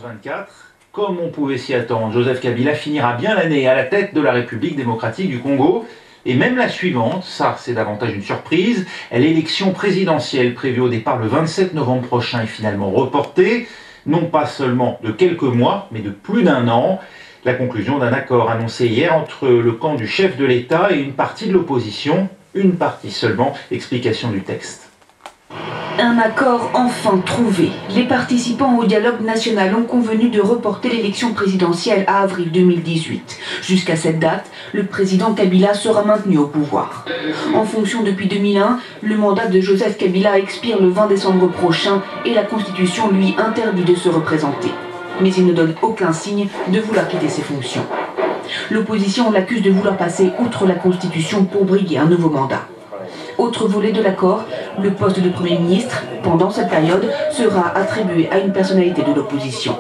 2024. Comme on pouvait s'y attendre, Joseph Kabila finira bien l'année à la tête de la République démocratique du Congo. Et même la suivante, ça c'est davantage une surprise, l'élection présidentielle prévue au départ le 27 novembre prochain est finalement reportée, non pas seulement de quelques mois, mais de plus d'un an. La conclusion d'un accord annoncé hier entre le camp du chef de l'État et une partie de l'opposition, une partie seulement, explication du texte. Un accord enfin trouvé. Les participants au dialogue national ont convenu de reporter l'élection présidentielle à avril 2018. Jusqu'à cette date, le président Kabila sera maintenu au pouvoir. En fonction depuis 2001, le mandat de Joseph Kabila expire le 20 décembre prochain et la Constitution lui interdit de se représenter. Mais il ne donne aucun signe de vouloir quitter ses fonctions. L'opposition l'accuse de vouloir passer outre la Constitution pour briguer un nouveau mandat. Autre volet de l'accord, le poste de Premier ministre, pendant cette période, sera attribué à une personnalité de l'opposition.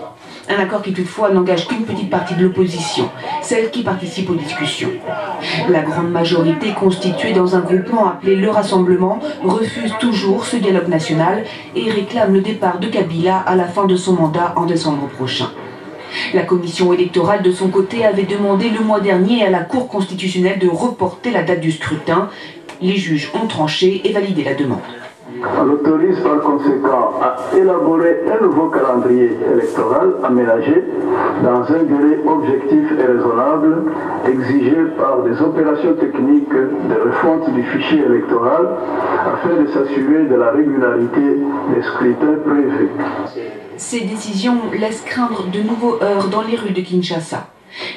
Un accord qui toutefois n'engage qu'une petite partie de l'opposition, celle qui participe aux discussions. La grande majorité, constituée dans un groupement appelé le Rassemblement, refuse toujours ce dialogue national et réclame le départ de Kabila à la fin de son mandat en décembre prochain. La commission électorale de son côté avait demandé le mois dernier à la Cour constitutionnelle de reporter la date du scrutin. Les juges ont tranché et validé la demande. On autorise par conséquent à élaborer un nouveau calendrier électoral aménagé dans un délai objectif et raisonnable exigé par des opérations techniques de refonte du fichier électoral afin de s'assurer de la régularité des scrutins prévus. Ces décisions laissent craindre de nouveaux heurts dans les rues de Kinshasa.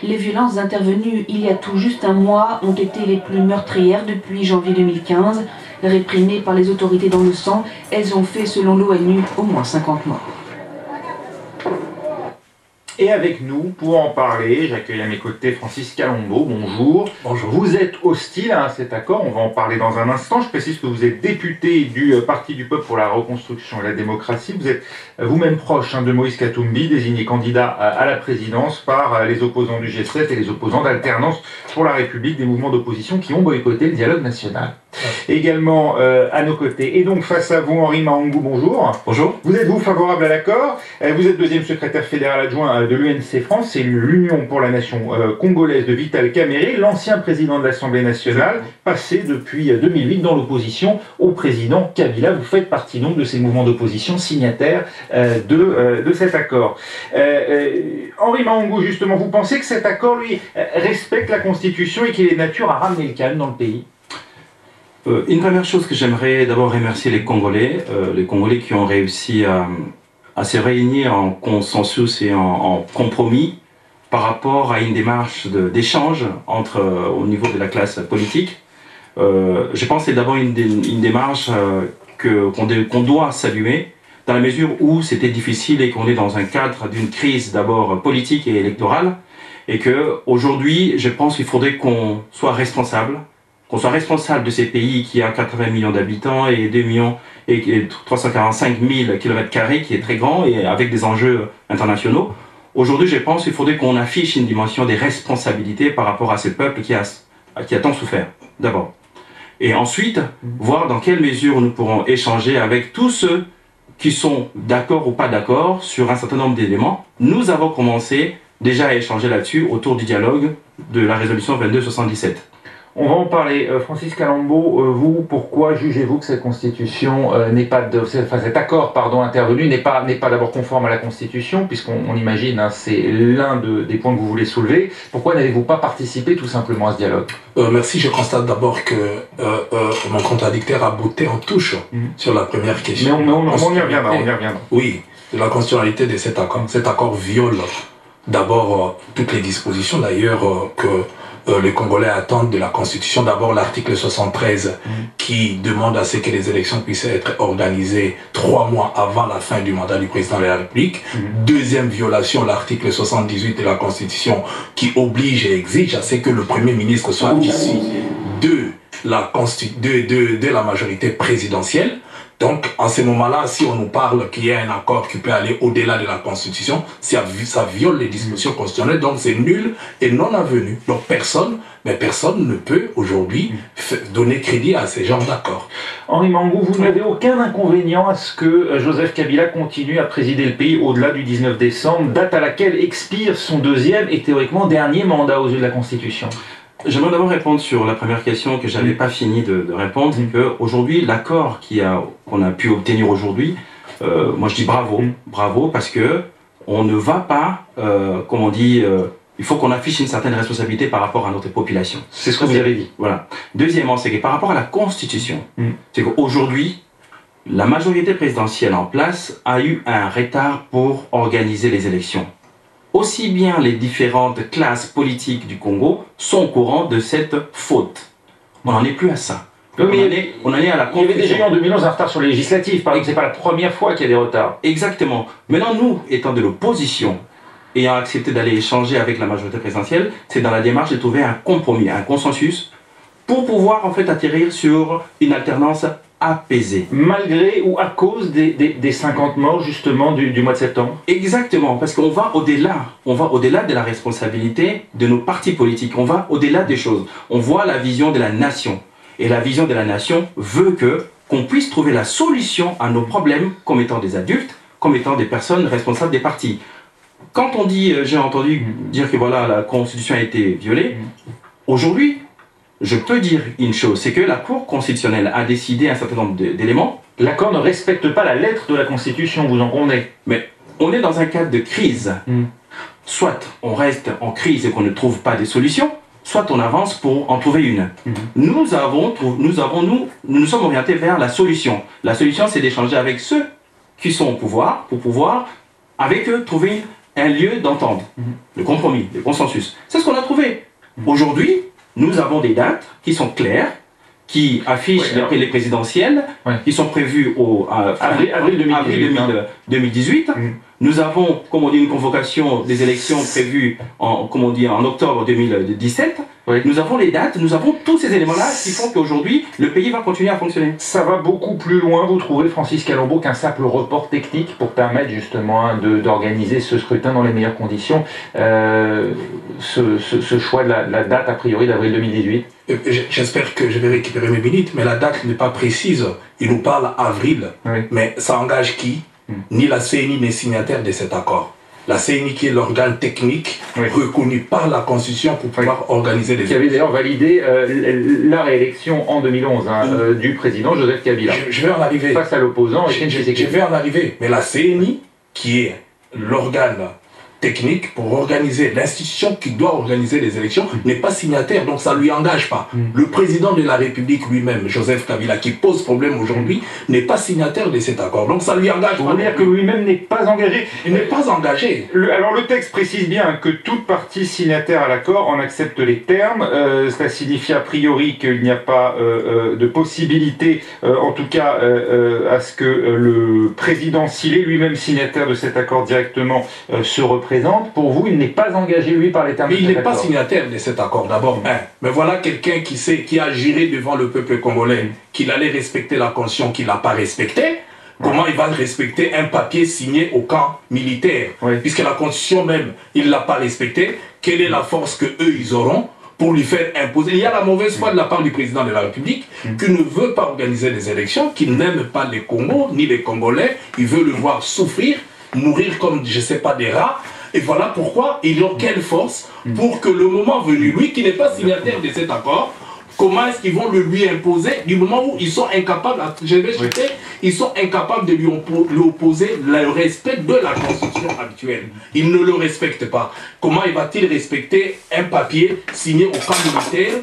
Les violences intervenues il y a tout juste un mois ont été les plus meurtrières depuis janvier 2015. Réprimées par les autorités dans le sang, elles ont fait, selon l'ONU, au moins 50 morts. Et avec nous, pour en parler, j'accueille à mes côtés Francis Kalombo. Bonjour. Bonjour. Vous êtes hostile à cet accord, on va en parler dans un instant. Je précise que vous êtes député du Parti du Peuple pour la Reconstruction et la Démocratie. Vous êtes vous-même proche de Moïse Katumbi, désigné candidat à la présidence par les opposants du G7 et les opposants d'Alternance pour la République, des mouvements d'opposition qui ont boycotté le dialogue national. Également à nos côtés, et donc face à vous, Henri Mahongou, bonjour. Bonjour. Vous êtes-vous favorable à l'accord? Vous êtes deuxième secrétaire fédéral adjoint de l'UNC France, c'est l'Union pour la nation congolaise de Vital Kamerhe, l'ancien président de l'Assemblée nationale, passé depuis 2008 dans l'opposition au président Kabila. Vous faites partie donc de ces mouvements d'opposition signataires de cet accord. Henri Mahongou, justement, vous pensez que cet accord, lui, respecte la Constitution et qu'il est de nature à ramener le calme dans le pays? Une première chose que j'aimerais d'abord remercier les Congolais qui ont réussi à se réunir en consensus et en compromis par rapport à une démarche d'échange au niveau de la classe politique. Je pense que c'est d'abord une démarche qu'on doit saluer dans la mesure où c'était difficile et qu'on est dans un cadre d'une crise d'abord politique et électorale et qu'aujourd'hui, je pense qu'il faudrait qu'on soit responsable de ces pays qui a 80 millions d'habitants et 2 millions et 345 000 km², qui est très grand et avec des enjeux internationaux. Aujourd'hui, je pense qu'il faudrait qu'on affiche une dimension des responsabilités par rapport à ce peuple qui a tant souffert, d'abord. Et ensuite, voir dans quelle mesure nous pourrons échanger avec tous ceux qui sont d'accord ou pas d'accord sur un certain nombre d'éléments. Nous avons commencé déjà à échanger là-dessus autour du dialogue de la résolution 2277. On va en parler. Francis Kalombo, vous, pourquoi jugez-vous que cette constitution cet accord intervenu n'est pas d'abord conforme à la Constitution, puisqu'on imagine, c'est l'un des points que vous voulez soulever. Pourquoi n'avez-vous pas participé tout simplement à ce dialogue? Merci. Je constate d'abord que mon contradicteur a botté en touche sur la première question. Mais on y reviendra. Oui, la constitutionnalité de cet accord. Cet accord viole d'abord toutes les dispositions d'ailleurs que les Congolais attendent de la Constitution. D'abord l'article 73 qui demande à ce que les élections puissent être organisées 3 mois avant la fin du mandat du président de la République. Deuxième violation, l'article 78 de la Constitution qui oblige et exige à ce que le Premier ministre soit issu de la majorité présidentielle. Donc, en ce moment-là, si on nous parle qu'il y a un accord qui peut aller au-delà de la Constitution, ça viole les dispositions constitutionnelles, donc c'est nul et non avenu. Donc personne ne peut aujourd'hui donner crédit à ces genres d'accords. Henri Mangou, vous n'avez aucun inconvénient à ce que Joseph Kabila continue à présider le pays au-delà du 19 décembre, date à laquelle expire son deuxième et théoriquement dernier mandat aux yeux de la Constitution? J'aimerais d'abord répondre sur la première question que j'avais pas fini de répondre, c'est que aujourd'hui l'accord qu'on a pu obtenir aujourd'hui, moi je dis bravo, bravo parce que on ne va pas, comme on dit, il faut qu'on affiche une certaine responsabilité par rapport à notre population. C'est ce que vous avez dit. Voilà. Deuxièmement, c'est que par rapport à la Constitution, c'est qu'aujourd'hui la majorité présidentielle en place a eu un retard pour organiser les élections. Aussi bien les différentes classes politiques du Congo sont au courant de cette faute. On n'en est plus à ça. On en est à la Il y avait déjà eu en 2011 un retard sur les législatives, par exemple, c'est pas la première fois qu'il y a des retards. Exactement. Maintenant, nous, étant de l'opposition, ayant accepté d'aller échanger avec la majorité présidentielle, c'est dans la démarche de trouver un compromis, un consensus, pour pouvoir en fait atterrir sur une alternance apaisée. Malgré ou à cause des 50 morts justement du mois de septembre? Exactement, parce qu'on va au-delà. On va au-delà de la responsabilité de nos partis politiques. On va au-delà des choses. On voit la vision de la nation. Et la vision de la nation veut qu'on puisse trouver la solution à nos problèmes comme étant des adultes, comme étant des personnes responsables des partis. Quand on dit, j'ai entendu dire que voilà, la Constitution a été violée, aujourd'hui, je peux dire une chose, c'est que la Cour constitutionnelle a décidé un certain nombre d'éléments. L'accord ne respecte pas la lettre de la Constitution, vous en convenez? Mais on est dans un cadre de crise. Soit on reste en crise et qu'on ne trouve pas des solutions, soit on avance pour en trouver une. Nous sommes orientés vers la solution. La solution, c'est d'échanger avec ceux qui sont au pouvoir, pour pouvoir, avec eux, trouver un lieu d'entente, le compromis, le consensus. C'est ce qu'on a trouvé. Aujourd'hui, nous avons des dates qui sont claires, qui affichent les présidentielles, qui sont prévues au avril 2018. Nous avons, comme on dit, une convocation des élections prévues en octobre 2017. Nous avons les dates, nous avons tous ces éléments-là qui font qu'aujourd'hui, le pays va continuer à fonctionner. Ça va beaucoup plus loin, vous trouvez, Francis Kalombo, qu'un simple report technique pour permettre justement d'organiser ce scrutin dans les meilleures conditions, ce choix de la date a priori d'avril 2018? J'espère que je vais récupérer mes minutes, mais la date n'est pas précise. Il nous parle avril, mais ça engage qui? Ni la CENI n'est signataire de cet accord. La CENI qui est l'organe technique reconnu par la Constitution pour pouvoir organiser les élections. Qui avait d'ailleurs validé la réélection en 2011 du président Joseph Kabila. Je vais en arriver. Face à l'opposant. Je vais en arriver. Mais la CENI, qui est l'organe technique pour organiser, l'institution qui doit organiser les élections, n'est pas signataire, donc ça ne lui engage pas. Le président de la République lui-même, Joseph Kabila, qui pose problème aujourd'hui, n'est pas signataire de cet accord, donc ça ne lui engage pas. Vous voulez dire que lui-même n'est pas engagé? Il n'est pas engagé. Alors le texte précise bien que toute partie signataire à l'accord en accepte les termes. Cela signifie a priori qu'il n'y a pas de possibilité, en tout cas, à ce que le président, s'il est lui-même signataire de cet accord directement, se représente. Pour vous, il n'est pas engagé, lui, par les termes de cet accord. Il n'est pas signataire de cet accord, d'abord. Mais voilà quelqu'un qui a juré devant le peuple congolais qu'il allait respecter la Constitution, qu'il n'a pas respecté. Comment il va respecter un papier signé au camp militaire? Puisque la Constitution même, il ne l'a pas respecté. Quelle est la force que eux ils auront pour lui faire imposer? Il y a la mauvaise foi de la part du président de la République qui ne veut pas organiser des élections, qui n'aime pas les Congos, ni les Congolais. Il veut le voir souffrir, mourir comme, je ne sais pas, des rats. Et voilà pourquoi ils ont quelle force pour que le moment venu, lui qui n'est pas signataire de cet accord, comment est-ce qu'ils vont le lui imposer du moment où ils sont incapables, ils sont incapables de lui opposer le respect de la Constitution actuelle. Ils ne le respectent pas. Comment va-t-il respecter un papier signé au camp militaire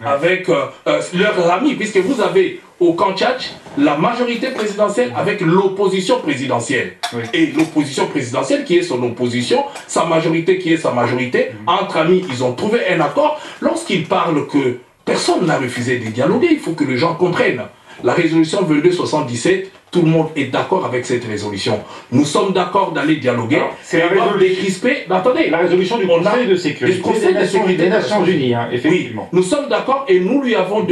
avec leurs amis, puisque vous avez au camp Tchatch la majorité présidentielle avec l'opposition présidentielle. Et l'opposition présidentielle qui est son opposition, sa majorité qui est sa majorité, entre amis, ils ont trouvé un accord. Lorsqu'ils parlent que personne n'a refusé de dialoguer, il faut que les gens comprennent. La résolution 2277, tout le monde est d'accord avec cette résolution. Nous sommes d'accord d'aller dialoguer. C'est la résolution décrisper. Attendez, la résolution du Conseil de sécurité des Nations Unies, hein, effectivement. Oui, nous sommes d'accord et nous lui avons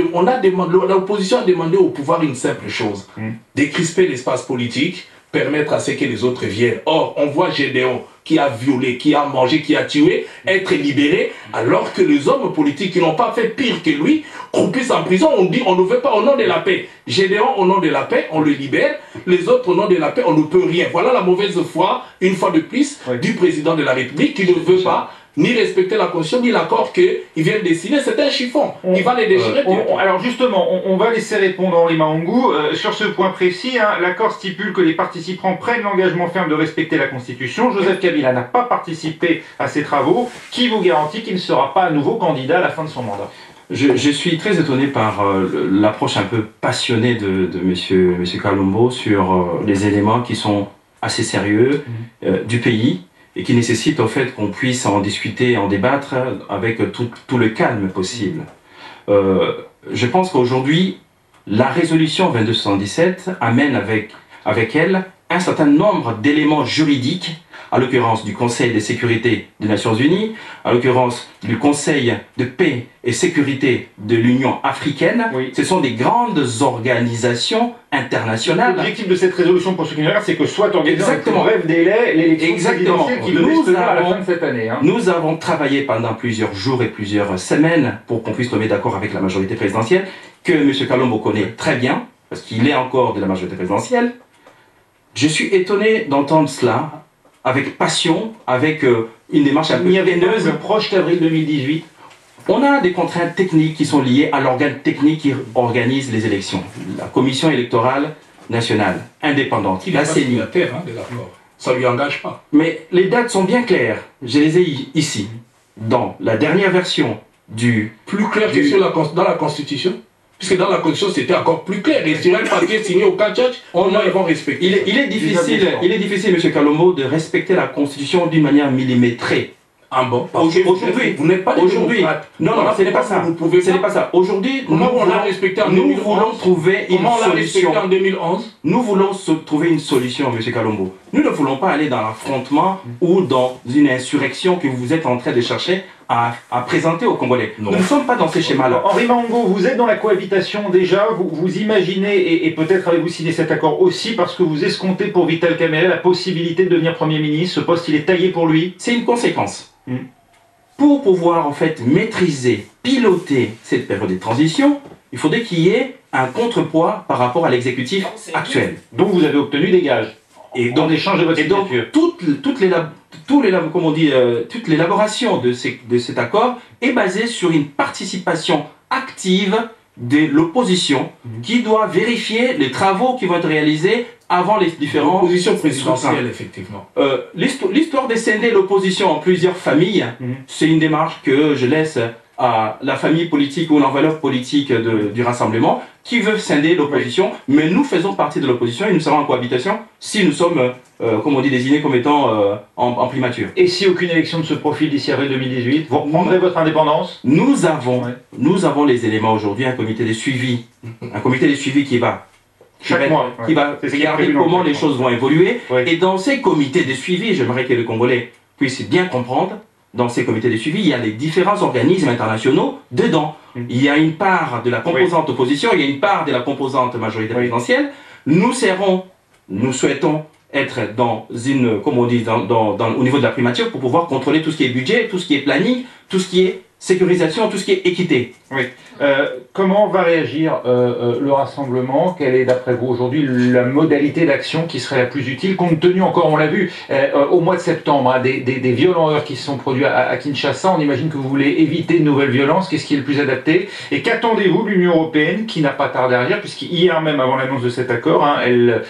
l'opposition a demandé au pouvoir une simple chose, décrisper l'espace politique, permettre à ce que les autres viennent. Or, on voit Gédéon qui a violé, qui a mangé, qui a tué, être libéré, alors que les hommes politiques qui n'ont pas fait pire que lui, croupissent en prison, on dit on ne veut pas au nom de la paix. Gédéon au nom de la paix, on le libère, les autres au nom de la paix, on ne peut rien. Voilà la mauvaise foi, une fois de plus, du président de la République qui ne veut pas ni respecter la Constitution, ni l'accord qu'il vient de signer. C'est un chiffon. Il va les déchirer. Alors justement, on va laisser répondre Henri Mahongou. Sur ce point précis, hein, l'accord stipule que les participants prennent l'engagement ferme de respecter la Constitution. Joseph Kabila n'a pas participé à ces travaux. Qui vous garantit qu'il ne sera pas à nouveau candidat à la fin de son mandat? Je suis très étonné par l'approche un peu passionnée de monsieur Kalombo sur les éléments qui sont assez sérieux du pays, et qui nécessite au fait qu'on puisse en discuter, en débattre avec tout le calme possible. Je pense qu'aujourd'hui, la résolution 2277 amène avec elle un certain nombre d'éléments juridiques, à l'occurrence du Conseil de sécurité des Nations Unies, à l'occurrence du Conseil de paix et sécurité de l'Union africaine. Oui. Ce sont des grandes organisations internationales. L'objectif de cette résolution, pour ceux qui ne regardent, c'est que soit organisé en bref délai l'élection présidentielle qui devait se tenir à la fin de cette année. Hein. Nous avons travaillé pendant plusieurs jours et plusieurs semaines pour qu'on puisse tomber d'accord avec la majorité présidentielle, que M. Kalombo connaît très bien, parce qu'il est encore de la majorité présidentielle. Je suis étonné d'entendre cela avec passion, avec une démarche un peu haineuse. Proche d'avril 2018. On a des contraintes techniques qui sont liées à l'organe technique qui organise les élections. La Commission électorale nationale, indépendante, la CENI. Ça ne lui engage pas. Mais les dates sont bien claires. Je les ai ici. Dans la dernière version du... Plus clair que dans la Constitution? Puisque dans la Constitution, c'était encore plus clair. Et sur un papier signé au Kachach, comment ils vont respecter il est difficile, M. Kalombo, de respecter la Constitution d'une manière millimétrée. Ah bon? Aujourd'hui, vous n'êtes pas aujourd'hui. Non, ce n'est pas ça. Ce n'est pas ça. Aujourd'hui, nous voulons trouver une solution. En 2011. Nous voulons trouver une solution, M. Kalombo. Nous ne voulons pas aller dans l'affrontement ou dans une insurrection que vous êtes en train de chercher à présenter aux Congolais. Non. Nous ne sommes pas dans ces schémas-là. Henri Mahongou, vous êtes dans la cohabitation déjà, vous imaginez, et peut-être avez-vous signé cet accord aussi parce que vous escomptez pour Vital Kamerhe la possibilité de devenir Premier ministre. Ce poste, il est taillé pour lui. C'est une conséquence. Pour pouvoir en fait maîtriser, piloter cette période de transition, il faudrait qu'il y ait un contrepoids par rapport à l'exécutif actuel. Donc vous avez obtenu des gages. Et en échange de votre signature. Toute l'élaboration de cet accord est basée sur une participation active de l'opposition qui doit vérifier les travaux qui vont être réalisés avant les différents... L'opposition présidentielle, effectivement. L'histoire de scinder l'opposition en plusieurs familles, c'est une démarche que je laisse à la famille politique ou l'enveloppe politique du rassemblement qui veut scinder l'opposition, mais nous faisons partie de l'opposition et nous serons en cohabitation si nous sommes, comme on dit, désignés comme étant en primature. Et si aucune élection ne se profile d'ici avril 2018, vous reprendrez votre indépendance? Nous avons les éléments aujourd'hui, un comité de suivi, qui va regarder comment les choses vont évoluer. Et dans ces comités de suivi, j'aimerais que les Congolais puissent bien comprendre, dans ces comités de suivi, il y a les différents organismes internationaux dedans. Il y a une part de la composante opposition, il y a une part de la composante majorité présidentielle. Nous souhaitons être dans une, comme on dit, au niveau de la primature pour pouvoir contrôler tout ce qui est budget, tout ce qui est planning, tout ce qui est sécurisation, tout ce qui est équité. Oui. Comment va réagir le rassemblement? Quelle est d'après vous aujourd'hui la modalité d'action qui serait la plus utile, compte tenu encore, on l'a vu, au mois de septembre, hein, des violents heurts qui se sont produits à Kinshasa? On imagine que vous voulez éviter de nouvelles violences. Qu'est-ce qui est le plus adapté? Et qu'attendez-vous de l'Union européenne qui n'a pas tardé à réagir, puisqu'hier même, avant l'annonce de cet accord, hein, elle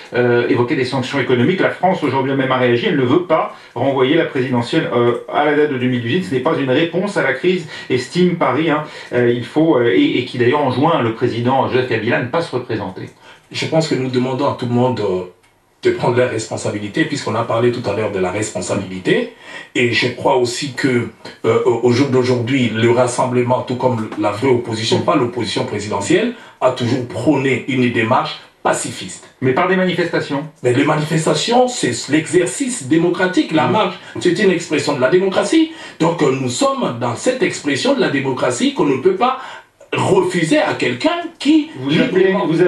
évoquait des sanctions économiques. La France aujourd'hui même a réagi. Elle ne veut pas renvoyer la présidentielle à la date de 2018. Ce n'est pas une réponse à la crise, estime Paris. Hein. Il faut... et qui d'ailleurs enjoint le président Joseph Kabila à ne pas se représenter. Je pense que nous demandons à tout le monde de prendre leurs responsabilités, puisqu'on a parlé tout à l'heure de la responsabilité. Et je crois aussi que au jour d'aujourd'hui, le rassemblement, tout comme la vraie opposition, pas l'opposition présidentielle, a toujours prôné une démarche pacifiste. Mais par des manifestations. Mais les manifestations, c'est l'exercice démocratique. La marche, c'est une expression de la démocratie. Donc nous sommes dans cette expression de la démocratie qu'on ne peut pas refuser à quelqu'un qui...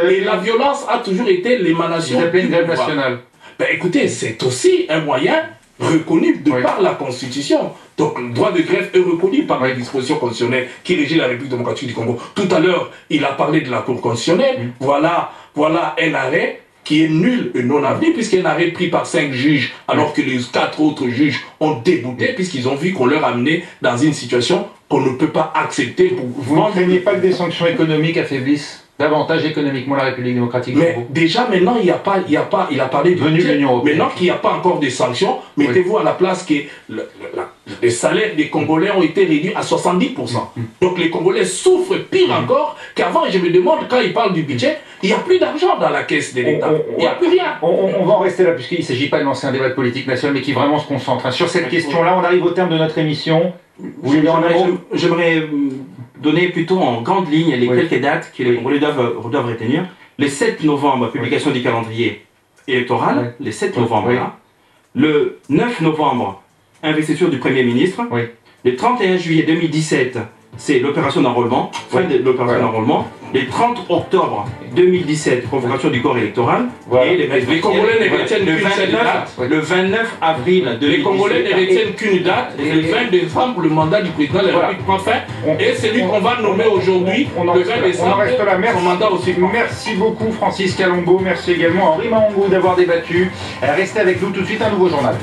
Et la violence a toujours été l'émanation... Vous appelez une grève nationale. Ben écoutez, c'est aussi un moyen reconnu par la Constitution. Donc le droit de grève est reconnu par les dispositions constitutionnelles qui régissent la République démocratique du Congo. Tout à l'heure, il a parlé de la Cour constitutionnelle. Voilà un arrêt qui est nul et non avenu, puisqu'un arrêt pris par 5 juges, alors que les 4 autres juges ont débouté, puisqu'ils ont vu qu'on leur a amené dans une situation qu'on ne peut pas accepter. Vous ne craignez pas que des sanctions économiques affaiblissent davantage économiquement la République démocratique du Congo? Mais déjà maintenant, il a parlé de budget. Maintenant qu'il n'y a pas encore de sanctions, mettez-vous à la place que les salaires des Congolais ont été réduits à 70%. Donc les Congolais souffrent pire encore qu'avant. Je me demande, quand ils parlent du budget, il n'y a plus d'argent dans la caisse de l'État. Il n'y a plus rien. On va en rester là, puisqu'il ne s'agit pas de lancer un débat de politique nationale, mais qui vraiment se concentre. Sur cette question-là, on arrive au terme de notre émission. J'aimerais donner plutôt en grande ligne les quelques dates que les Congolais doivent retenir. Le 7 novembre, publication du calendrier électoral, le 7 novembre là. Le 9 novembre, investiture du Premier ministre. Le 31 juillet 2017, c'est l'opération d'enrôlement, fin de l'opération d'enrôlement. Le 30 octobre 2017, convocation du corps électoral. Et les Congolais ne retiennent qu'une date. Le 29 avril 2017. Les Congolais ne retiennent qu'une date. Et le 20 décembre, le mandat du président de la République prend fin. Et celui qu'on va nommer aujourd'hui, le 20 décembre, son mandat aussi. Merci beaucoup Francis Kalongo. Merci également à Henri Mahongo d'avoir débattu. Restez avec nous tout de suite, un nouveau journal.